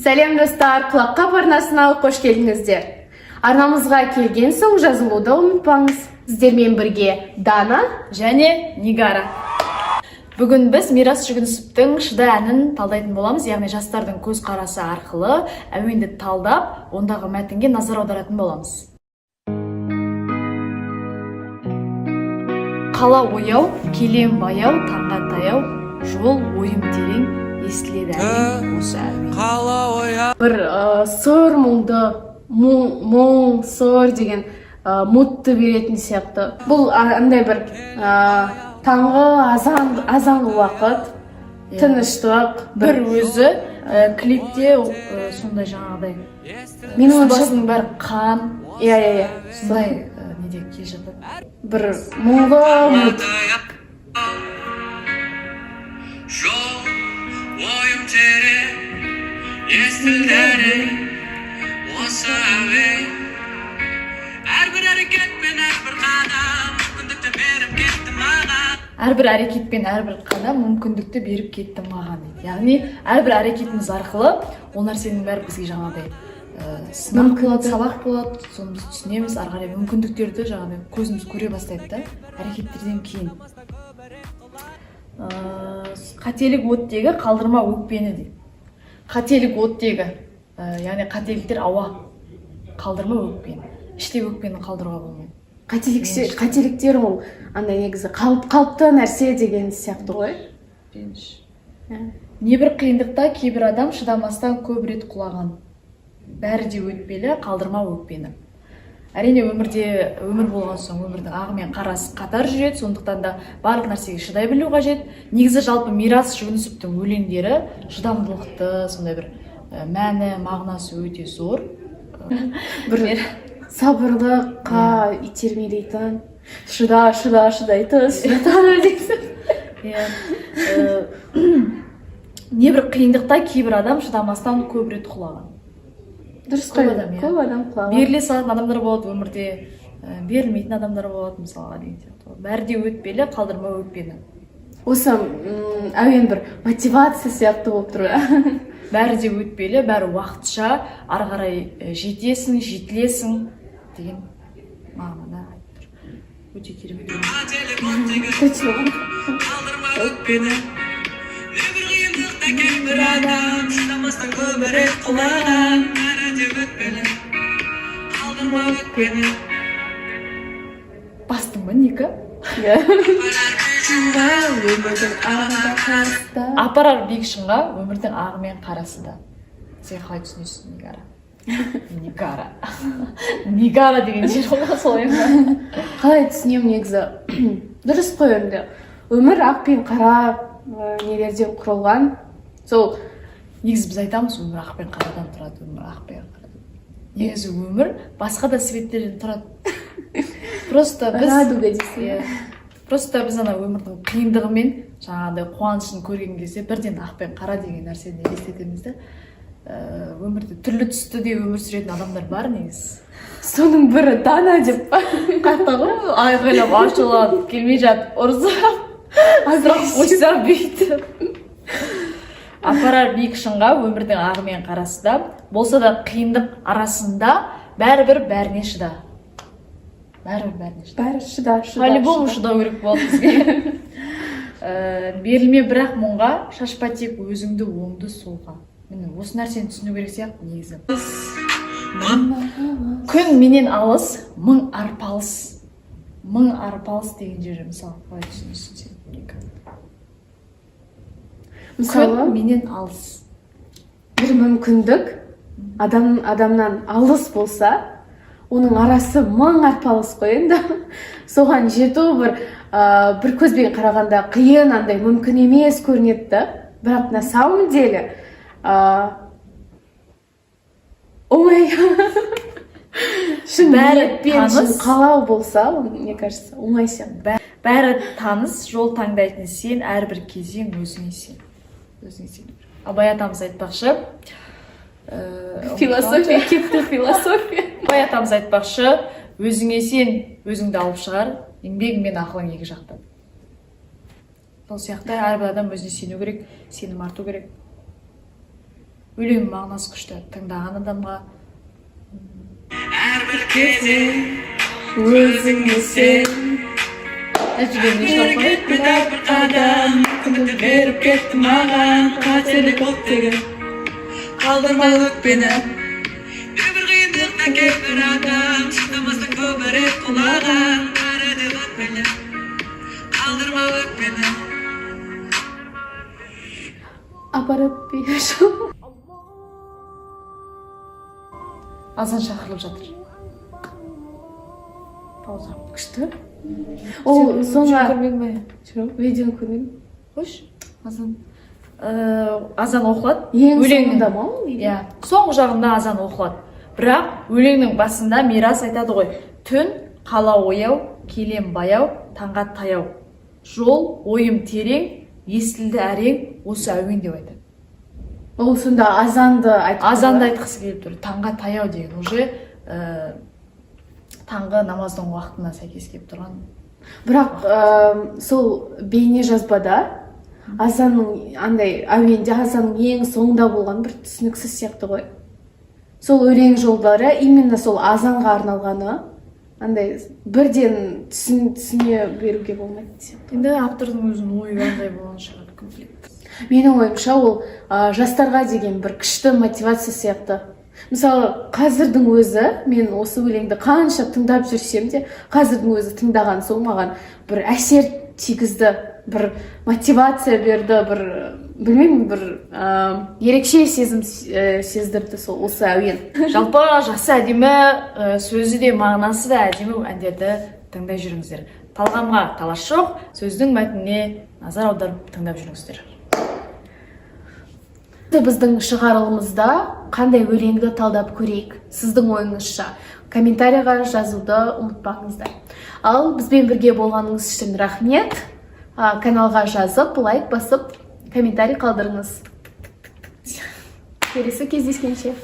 Сәлем достар, құлаққа арнасына қош келдіңіздер. Арнамызға келген соң жазылуды ұмытпаңыз. Сіздермен бірге Дана және Нигара. Бүгін біз Мирас Жүгінісовтың Шыда әнін талдайтын боламыз, яғни жастардың көзқарасы арқылы әуенді талдап, ондағы мәтінге назар аударатын боламыз. Қала ояу, келем баяу, таңға таяу, жол ойым терең, естіледі әлем осы әуен. Бір сор мұңды, мұң, сор деген мутты беретін сияқты. Бұл андай бір таңғы азан уақыт, тыныштық. Бір өзі клипте сондай жаңағыдай. Менің басының бәрі қан. Иә. Сондай неде келе жатыр. Бір мұңғы мұт. Жол ойым терең, естілдері осы әуен. Әрбір әрекетпен әрбір қадам мүмкіндікті беріп кетті маған. Әрбір әрекетпен әрбір қадам мүмкіндікті беріп кетті маған. Яғни әрбір әрекетіміз арқылы ол нәрсенің бәрі бізге жаңағыдай сынақ болады, сабақ болады, соны біз түсінеміз, ары қарай мүмкіндіктерді жаңағыдай көзіміз көре бастайды да, әрекеттерден кейін. Қателік оттегі, қалдырма өкпені дейді. Қателік оттегі, яғни қателіктер ауа, қалдырма өкпені. Іштегі өкпені қалдыруға болмайды. Қателіктер ол андай негізі қалыпты нәрсе деген сияқты ғой. Небір қиындықта кейбір адам шыдамастан көп рет құлаған. Бәрі де өтпелі, қалдырма өкпені. Әрине өмір болған соң өмірдің ағы мен қарасы қатар жүреді, сондықтан да барлық нәрсеге шыдай білу қажет. Негізі жалпы Мирас Жүгінісовтың өлеңдері шыдамдылықты, сондай бір мәні, мағынасы өте зор. Бір сабырлыққа итермелейтін, шыдайтын, небір қиындықта кейбір адам шыдамастан көп рет құлаған. Дұрыс қой, көп адам құлаған. Беріле салатын адамдар болады өмірде, берілмейтін адамдар болады мысалға деген сияқты. Бәрі де өтпелі, қалдырма өкпені. Осы әуен бір мотивация сияқты болып тұр. Бәрі де өтпелі, бәрі уақытша, ары қарай жетесің, жетілесің деген мағынада айтып тұр. Өте керемет. Қалдырма өкпені. Небір қиындықта кейбір адам шыдамастан көп рет құлаған. Бәрі де өтпелі, қалдырма өкпені. Бастың ба, Ника? Апарар биік шыңға өмірдің ағы мен қарасы да. Сен қалай түсінесің, Нигара? Нигара деген жер ғой солай ма? Қалай түсінемін негізі? Дұрыс қой енді. Өмір ақ пен қара нелерден құрылған. Сол негізі біз айтамыз, өмір ақ пен қарадан тұрады, өмір ақ пен қарадан. Негізі өмір басқа да светтерден тұрады. Просто біз ана өмірдің қиындығы мен жаңағыдай қуанышын көрген кезде бірден ақ пен қара деген нәрсені елестетеміз де. Өмірде түрлі түсті де өмір сүретін адамдар бар негізі. Соның бірі Дана деп қатта ғой, айғайлап ашуланып келмей жатып ұрсап, азырақ қойса бүйтіп. Апарар биік шыңға өмірдің ағы мен қарасы да, болса да қиындық арасында бәрібір бәріне шыда. Бәрі шыда. По-любому шыдау керек болады бізге. Берілме бірақ мұңға, шашпа тек өзіңді оңды солға. Міне осы нәрсені түсіну керек сияқты негізі. Күн менен алыс, мың арпалыс. Мың арпалыс деген жері мысалы қалай түсінесің сен? Күн менен алыс. Бір мүмкіндік адамнан алыс болса, оның арасы мың арпалыс қой енді. Соған жету бір көзбен қарағанда қиын, андай мүмкін емес көрінеді. Бірақ на самом деле оңай. Шын ниетпен, шын қалау болса, мне кажется, оңай сияқты. Бәрі таныс, жол таңдайтын сен, әрбір кезең өзіңе сен. Абай атамыз айтпақшы, философия кетті, философия. Абай атамыз айтпақшы, өзіңе сен, өзіңді алып шығар, еңбегің мен ақылың екі жақтан. Сол сияқты әрбір адам өзіне сену керек, сенім арту керек. өлеңнің мағынасы күшті, тыңдаған адамға. әрбір кезде өзіңе сен Нәтижені шалқай. Күдә бір қадам мүмкіндік беріп кетті маған қателік болып деген қалдырма өкпені небір қиындықта кейбір адам шыдамастан көп рет құлаған бәрі де өкпені қалдырма өкпені апарып берші. Азан шақырылып жатыр. Пауза. Күшті. Ол соңға көрмедің бе? видеоны көрмедім. Қойш, азан. Азан оқылады. Ең Өлеңнің- соңында ма? Иә, соңғы жағында азан оқылады. Бірақ өлеңнің басында мирас айтады ғой. Түн, қала ояу, келем баяу, таңға таяу. Жол, ойым терең, естілді әрең, осы әуен деп айтады. Ол сонда азанды айтып Азанды айтқысы келіп тұр. Таңға таяу деген уже таңғы намаздың уақытына сәйкес келіп тұрған. Бірақ сол бейне жазбада азанның андай әуенде азанның ең соңында болған бір түсініксіз сияқты ғой. Сол өлең жолдары именно сол азанға арналғаны андай бірден түсіне беруге болмайды сияқты. Енді автордың өзінің ойы қандай болған шығар, конфликт. Менің ойымша ол жастарға деген бір күшті мотивация сияқты. Мысалы, қазірдің өзі, мен осы өлеңді қанша тыңдап жүрсем де, қазірдің өзі тыңдаған соң маған бір әсер тигізді, бір мотивация берді, бір білмеймін, бір ерекше сезім сездірді сол осы әуен. Жалпы жасы әдемі, сөзі де мағынасы да әдемі әндерді тыңдай жүріңіздер. Талғамға талас жоқ, сөздің мәтініне назар аударып тыңдап жүріңіздер. Біздің шығарылымызда қандай өлеңді талдап көрейік? Сіздің ойыңызша комментарийға жазуды ұмытпаңыздар. Ал бізбен бірге болғаныңыз үшін рахмет. Каналға жазып, лайк басып, комментарий қалдырыңыз. Келесі кездескенше.